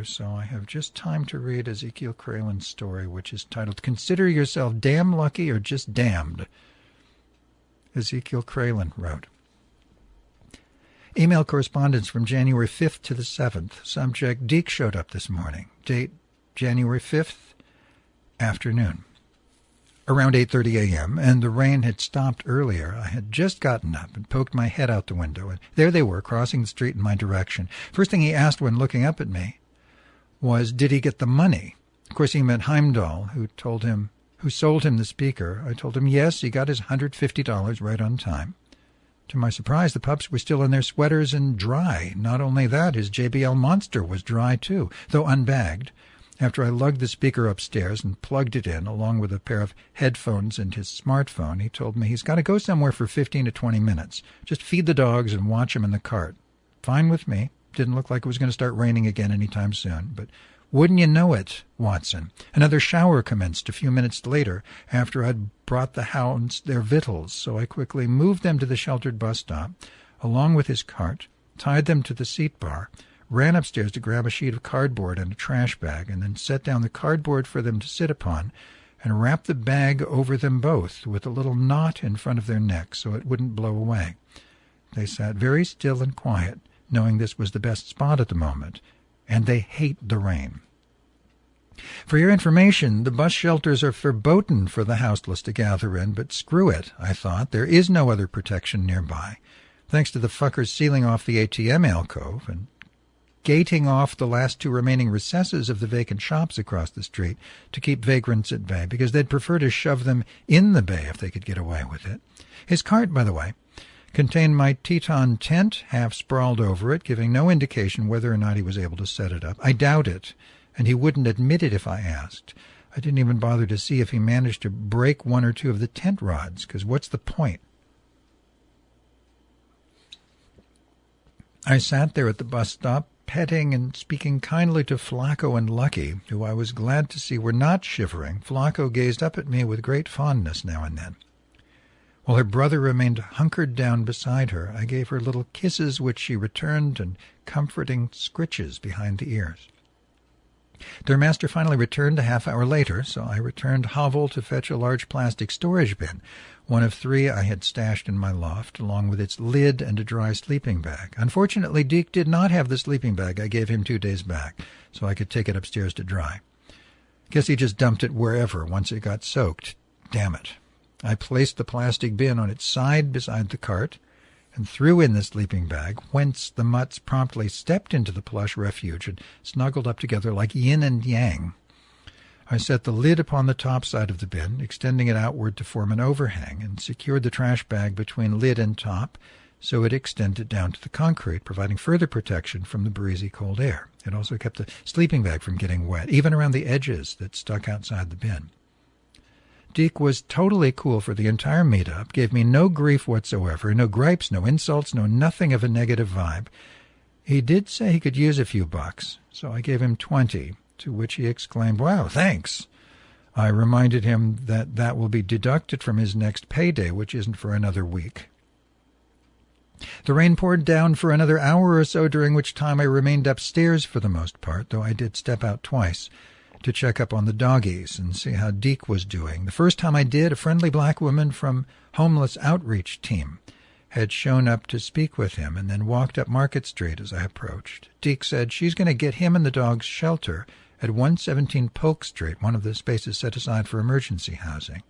so I have just time to read Ezekiel Kralen's story, which is titled, Consider Yourself Damn Lucky or Just Damned. Ezekiel Kralen wrote, Email correspondence from January 5th to the 7th. Subject, Deke showed up this morning. Date, January 5th, afternoon. Around 8:30 a.m., and the rain had stopped earlier. I had just gotten up and poked my head out the window, and there they were, crossing the street in my direction. First thing he asked when looking up at me was, did he get the money? Of course, he meant Heimdall, who sold him the speaker. I told him, yes, he got his $150 right on time. To my surprise, the pups were still in their sweaters and dry. Not only that, his JBL Monster was dry, too, though unbagged. After I lugged the speaker upstairs and plugged it in, along with a pair of headphones and his smartphone, he told me he's got to go somewhere for 15 to 20 minutes. Just feed the dogs and watch them in the cart. Fine with me. Didn't look like it was going to start raining again any time soon. But wouldn't you know it, Watson? Another shower commenced a few minutes later after I'd brought the hounds their victuals, so I quickly moved them to the sheltered bus stop, along with his cart, tied them to the seat bar, ran upstairs to grab a sheet of cardboard and a trash bag, and then set down the cardboard for them to sit upon, and wrapped the bag over them both with a little knot in front of their necks so it wouldn't blow away. They sat very still and quiet, knowing this was the best spot at the moment, and they hate the rain. For your information, the bus shelters are verboten for the houseless to gather in, but screw it, I thought. There is no other protection nearby. Thanks to the fuckers sealing off the ATM alcove and gating off the last two remaining recesses of the vacant shops across the street to keep vagrants at bay, because they'd prefer to shove them in the bay if they could get away with it. His cart, by the way, contained my Teton tent, half sprawled over it, giving no indication whether or not he was able to set it up. I doubt it, and he wouldn't admit it if I asked. I didn't even bother to see if he managed to break one or two of the tent rods, because what's the point? I sat there at the bus stop, petting and speaking kindly to Flacco and Lucky, who I was glad to see were not shivering. Flacco gazed up at me with great fondness now and then. While her brother remained hunkered down beside her, I gave her little kisses which she returned and comforting scritches behind the ears. Their master finally returned a half-hour later, so I returned hovel to fetch a large plastic storage bin, one of 3 I had stashed in my loft, along with its lid and a dry sleeping bag. Unfortunately, Deke did not have the sleeping bag I gave him 2 days back, so I could take it upstairs to dry. Guess he just dumped it wherever once it got soaked. Damn it. I placed the plastic bin on its side beside the cart and threw in the sleeping bag, whence the mutts promptly stepped into the plush refuge and snuggled up together like yin and yang. I set the lid upon the top side of the bin, extending it outward to form an overhang, and secured the trash bag between lid and top so it extended down to the concrete, providing further protection from the breezy cold air. It also kept the sleeping bag from getting wet, even around the edges that stuck outside the bin. Deke was totally cool for the entire meet-up, gave me no grief whatsoever, no gripes, no insults, no nothing of a negative vibe. He did say he could use a few bucks, so I gave him 20, to which he exclaimed, "Wow, thanks." I reminded him that that will be deducted from his next payday, which isn't for another week. The rain poured down for another hour or so, during which time I remained upstairs for the most part, though I did step out twice to check up on the doggies and see how Deke was doing. The first time I did, a friendly black woman from Homeless Outreach Team had shown up to speak with him and then walked up Market Street as I approached. Deke said she's going to get him and the dog's shelter at 117 Polk Street, one of the spaces set aside for emergency housing.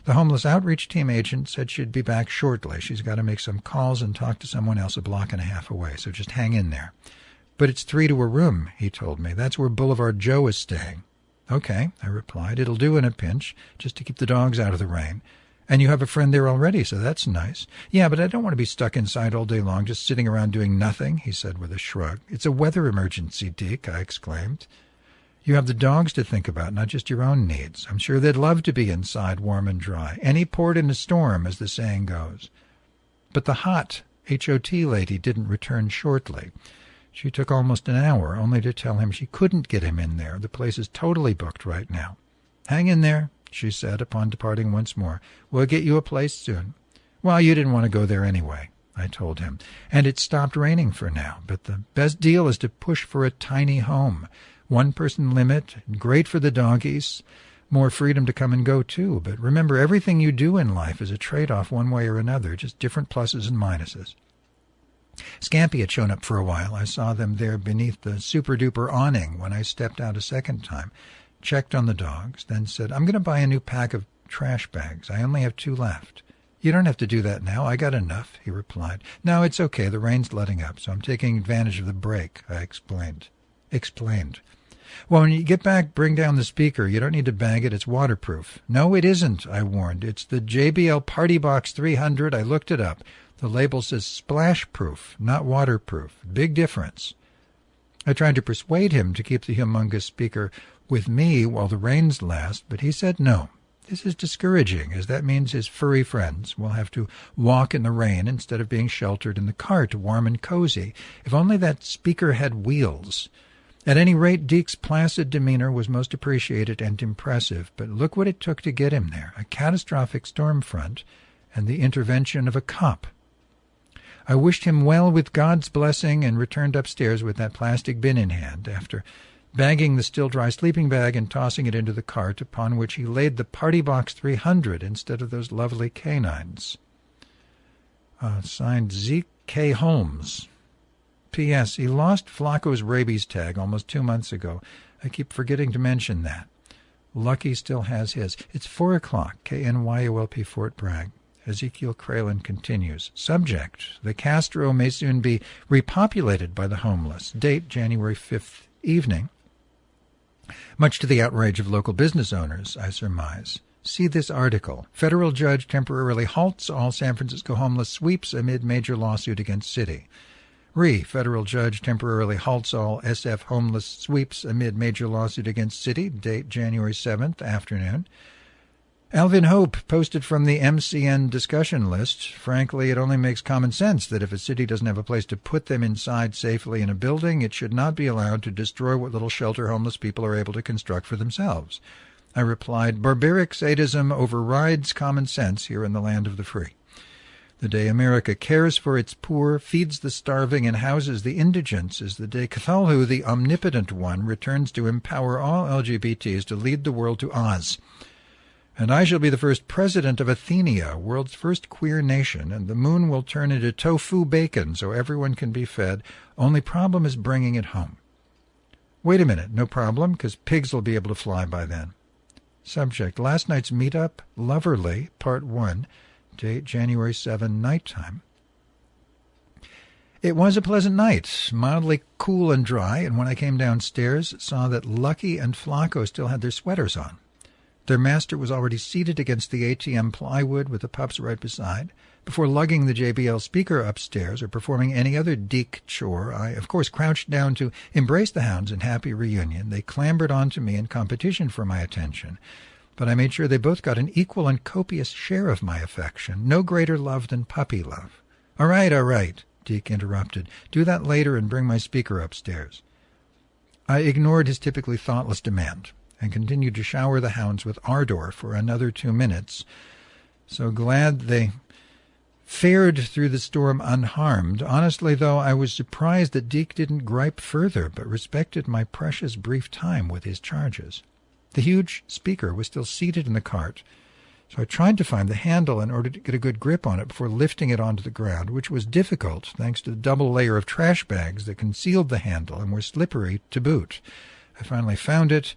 The Homeless Outreach Team agent said she'd be back shortly. She's got to make some calls and talk to someone else a block and a half away, so just hang in there. "But it's 3 to a room," he told me. "That's where Boulevard Joe is staying." "Okay," I replied. "It'll do in a pinch, just to keep the dogs out of the rain. And you have a friend there already, so that's nice." "Yeah, but I don't want to be stuck inside all day long, just sitting around doing nothing," he said with a shrug. "It's a weather emergency, Deke," I exclaimed. "You have the dogs to think about, not just your own needs. I'm sure they'd love to be inside, warm and dry. Any port in a storm, as the saying goes." But the hot HOT lady didn't return shortly. She took almost an hour, only to tell him she couldn't get him in there. "The place is totally booked right now." "Hang in there," she said upon departing once more. "We'll get you a place soon." "Well, you didn't want to go there anyway." I told him, and it's stopped raining for now, but the best deal is to push for a tiny home. 1-person limit, great for the doggies, more freedom to come and go too, but remember, everything you do in life is a trade-off one way or another, just different pluses and minuses. Scampy had shown up for a while. I saw them there beneath the super-duper awning when I stepped out a second time, checked on the dogs, then said, I'm going to buy a new pack of trash bags. I only have 2 left. You don't have to do that now. I got enough, he replied. No, it's okay. The rain's letting up, so I'm taking advantage of the break, I explained. Well, when you get back, bring down the speaker. You don't need to bag it. It's waterproof. No, it isn't, I warned. It's the JBL Party Box 300. I looked it up. The label says splash-proof, not waterproof. Big difference. I tried to persuade him to keep the humongous speaker with me while the rains last, but he said no. This is discouraging, as that means his furry friends will have to walk in the rain instead of being sheltered in the cart, warm and cozy. If only that speaker had wheels. At any rate, Deke's placid demeanor was most appreciated and impressive, but look what it took to get him there, a catastrophic storm front and the intervention of a cop. I wished him well with God's blessing and returned upstairs with that plastic bin in hand, after bagging the still-dry sleeping bag and tossing it into the cart, upon which he laid the Party Box 300 instead of those lovely canines. Signed Zeke K. Holmes. P.S. He lost Flacco's rabies tag almost 2 months ago. I keep forgetting to mention that. Lucky still has his. It's 4 o'clock, KNYO Fort Bragg. Ezekiel Kralin continues. Subject: the Castro may soon be repopulated by the homeless. Date: January 5th evening. Much to the outrage of local business owners, I surmise. See this article. Federal judge temporarily halts all San Francisco homeless sweeps amid major lawsuit against city. Federal judge temporarily halts all SF homeless sweeps amid major lawsuit against city. Date: January 7th, afternoon. Alvin Hope posted from the MCN discussion list. Frankly, it only makes common sense that if a city doesn't have a place to put them inside safely in a building, it should not be allowed to destroy what little shelter homeless people are able to construct for themselves. I replied, barbaric sadism overrides common sense here in the land of the free. The day America cares for its poor, feeds the starving, and houses the indigents is the day Cthulhu, the omnipotent one, returns to empower all LGBTs to lead the world to Oz. And I shall be the first president of Athenia, world's first queer nation, and the moon will turn into tofu bacon so everyone can be fed. Only problem is bringing it home. Wait a minute, no problem, because pigs will be able to fly by then. Subject: last night's meetup, Loverly, Part 1, date January 7, nighttime. It was a pleasant night, mildly cool and dry, and when I came downstairs, saw that Lucky and Flacco still had their sweaters on. Their master was already seated against the ATM plywood with the pups right beside. Before lugging the JBL speaker upstairs or performing any other Deke chore, I, of course, crouched down to embrace the hounds in happy reunion. They clambered onto me in competition for my attention, but I made sure they both got an equal and copious share of my affection. No greater love than puppy love. All right, Deke interrupted. Do that later and bring my speaker upstairs. I ignored his typically thoughtless demand and continued to shower the hounds with ardor for another 2 minutes. So glad they fared through the storm unharmed. Honestly, though, I was surprised that Deke didn't gripe further, but respected my precious brief time with his charges. The huge speaker was still seated in the cart, so I tried to find the handle in order to get a good grip on it before lifting it onto the ground, which was difficult thanks to the double layer of trash bags that concealed the handle and were slippery to boot. I finally found it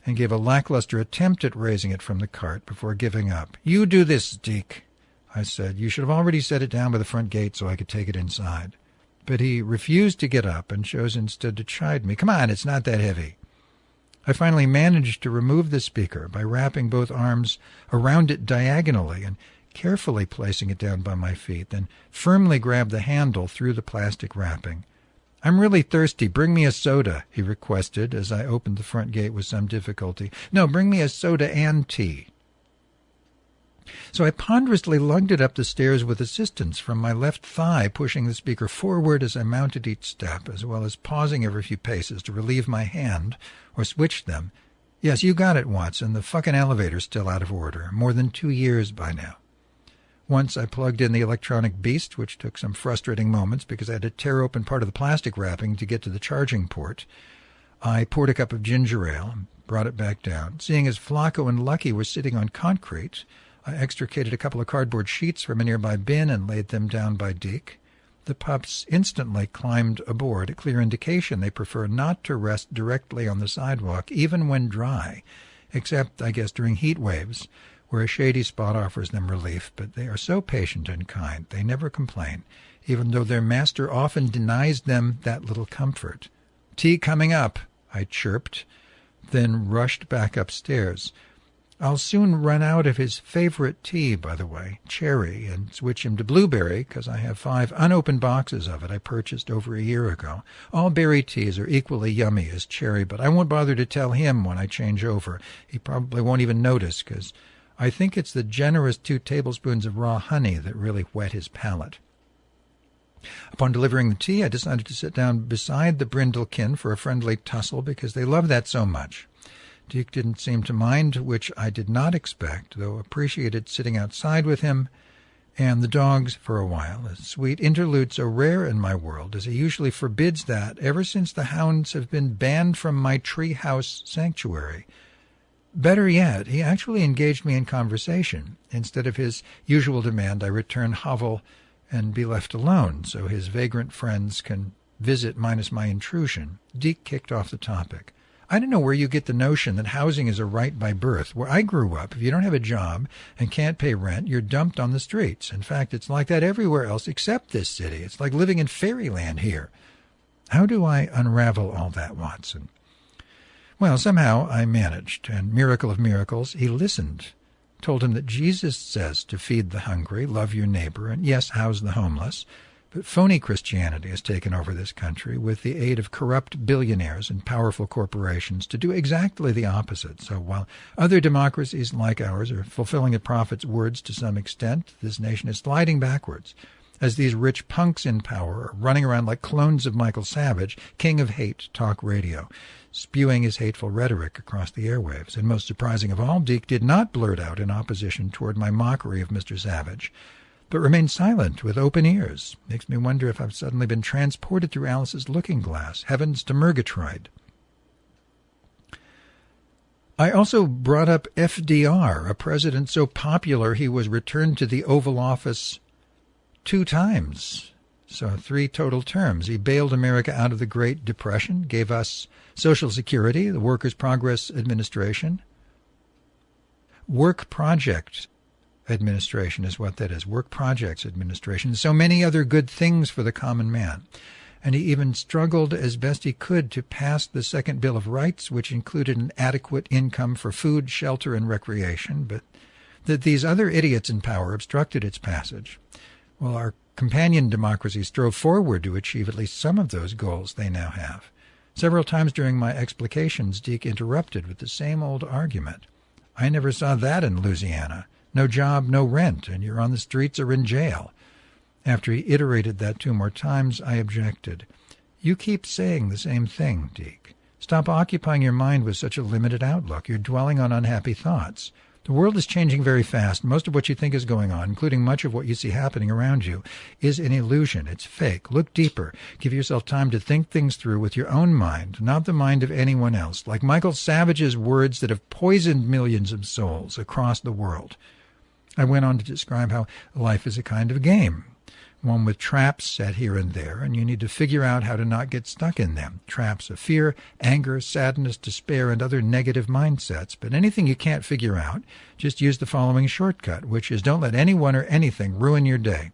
and gave a lackluster attempt at raising it from the cart before giving up. You do this, Deke, I said. You should have already set it down by the front gate so I could take it inside. But he refused to get up and chose instead to chide me. Come on, it's not that heavy. I finally managed to remove the speaker by wrapping both arms around it diagonally and carefully placing it down by my feet, then firmly grabbed the handle through the plastic wrapping. I'm really thirsty. Bring me a soda, he requested as I opened the front gate with some difficulty. No, bring me a soda and tea. So I ponderously lugged it up the stairs with assistance from my left thigh, pushing the speaker forward as I mounted each step, as well as pausing every few paces to relieve my hand or switch them. Yes, you got it, Watson. The fucking elevator's still out of order. More than 2 years by now. Once I plugged in the electronic beast, which took some frustrating moments because I had to tear open part of the plastic wrapping to get to the charging port. I poured a cup of ginger ale and brought it back down. Seeing as Flacco and Lucky were sitting on concrete, I extricated a couple of cardboard sheets from a nearby bin and laid them down by Deke. The pups instantly climbed aboard, a clear indication they prefer not to rest directly on the sidewalk, even when dry, except, I guess, during heat waves, where a shady spot offers them relief. But they are so patient and kind, they never complain, even though their master often denies them that little comfort. "Tea coming up," I chirped, then rushed back upstairs. I'll soon run out of his favorite tea, by the way, cherry, and switch him to blueberry, because I have 5 unopened boxes of it I purchased over a year ago. All berry teas are equally yummy as cherry, but I won't bother to tell him when I change over. He probably won't even notice, because I think it's the generous 2 tablespoons of raw honey that really whet his palate. Upon delivering the tea, I decided to sit down beside the Brindlekin for a friendly tussle, because they love that so much. Deke didn't seem to mind, which I did not expect, though appreciated sitting outside with him and the dogs for a while, a sweet interlude so rare in my world, as he usually forbids that ever since the hounds have been banned from my treehouse sanctuary. Better yet, he actually engaged me in conversation. Instead of his usual demand, I return hovel and be left alone, so his vagrant friends can visit minus my intrusion. Deke kicked off the topic. "I don't know where you get the notion that housing is a right by birth. Where I grew up, if you don't have a job and can't pay rent, you're dumped on the streets. In fact, it's like that everywhere else except this city. It's like living in fairyland here." How do I unravel all that, Watson? Well, somehow I managed, and miracle of miracles, he listened. Told him that Jesus says to feed the hungry, love your neighbor, and yes, house the homeless. But phony Christianity has taken over this country with the aid of corrupt billionaires and powerful corporations to do exactly the opposite. So while other democracies like ours are fulfilling the prophet's words to some extent, this nation is sliding backwards, as these rich punks in power are running around like clones of Michael Savage, king of hate talk radio, spewing his hateful rhetoric across the airwaves. And most surprising of all, Deke did not blurt out in opposition toward my mockery of Mr. Savage, but remained silent with open ears. Makes me wonder if I've suddenly been transported through Alice's looking glass, heavens to Murgatroyd. I also brought up FDR, a president so popular he was returned to the Oval Office 2 times. So 3 total terms. He bailed America out of the Great Depression, gave us Social Security, the Workers' Progress Administration. Work Project Administration is what that is, Work Projects Administration. So many other good things for the common man. And he even struggled as best he could to pass the Second Bill of Rights, which included an adequate income for food, shelter, and recreation, but that these other idiots in power obstructed its passage. Well, our companion democracies strove forward to achieve at least some of those goals they now have. Several times during my explications, Deke interrupted with the same old argument. "I never saw that in Louisiana. No job, no rent, and you're on the streets or in jail." After he iterated that 2 more times, I objected. "You keep saying the same thing, Deke. Stop occupying your mind with such a limited outlook. You're dwelling on unhappy thoughts. The world is changing very fast. Most of what you think is going on, including much of what you see happening around you, is an illusion. It's fake. Look deeper. Give yourself time to think things through with your own mind, not the mind of anyone else, like Michael Savage's words that have poisoned millions of souls across the world." I went on to describe how life is a kind of game, one with traps set here and there, and you need to figure out how to not get stuck in them. Traps of fear, anger, sadness, despair, and other negative mindsets. But anything you can't figure out, just use the following shortcut, which is don't let anyone or anything ruin your day.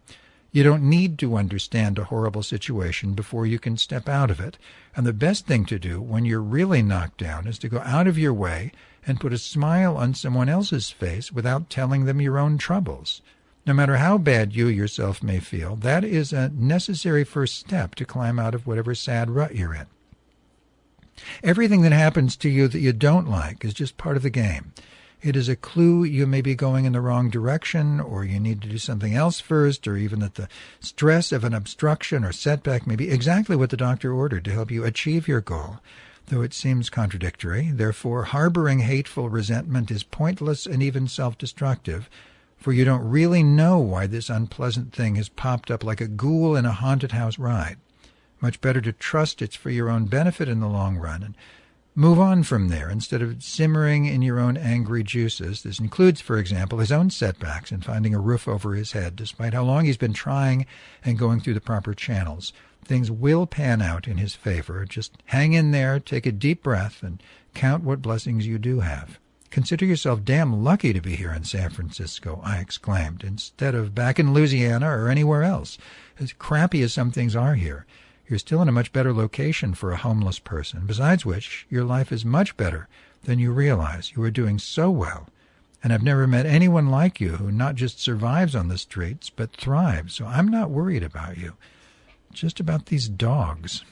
You don't need to understand a horrible situation before you can step out of it. And the best thing to do when you're really knocked down is to go out of your way and put a smile on someone else's face without telling them your own troubles. No matter how bad you yourself may feel, that is a necessary first step to climb out of whatever sad rut you're in. Everything that happens to you that you don't like is just part of the game. It is a clue you may be going in the wrong direction, or you need to do something else first, or even that the stress of an obstruction or setback may be exactly what the doctor ordered to help you achieve your goal, though it seems contradictory. Therefore, harboring hateful resentment is pointless and even self-destructive, for you don't really know why this unpleasant thing has popped up like a ghoul in a haunted house ride. Much better to trust it's for your own benefit in the long run and move on from there instead of simmering in your own angry juices. This includes, for example, his own setbacks in finding a roof over his head, despite how long he's been trying and going through the proper channels. Things will pan out in his favor. Just hang in there, take a deep breath, and count what blessings you do have. Consider yourself damn lucky to be here in San Francisco, I exclaimed, instead of back in Louisiana or anywhere else. As crappy as some things are here, you're still in a much better location for a homeless person. Besides which, your life is much better than you realize. You are doing so well, and I've never met anyone like you who not just survives on the streets, but thrives, so I'm not worried about you. Just about these dogs.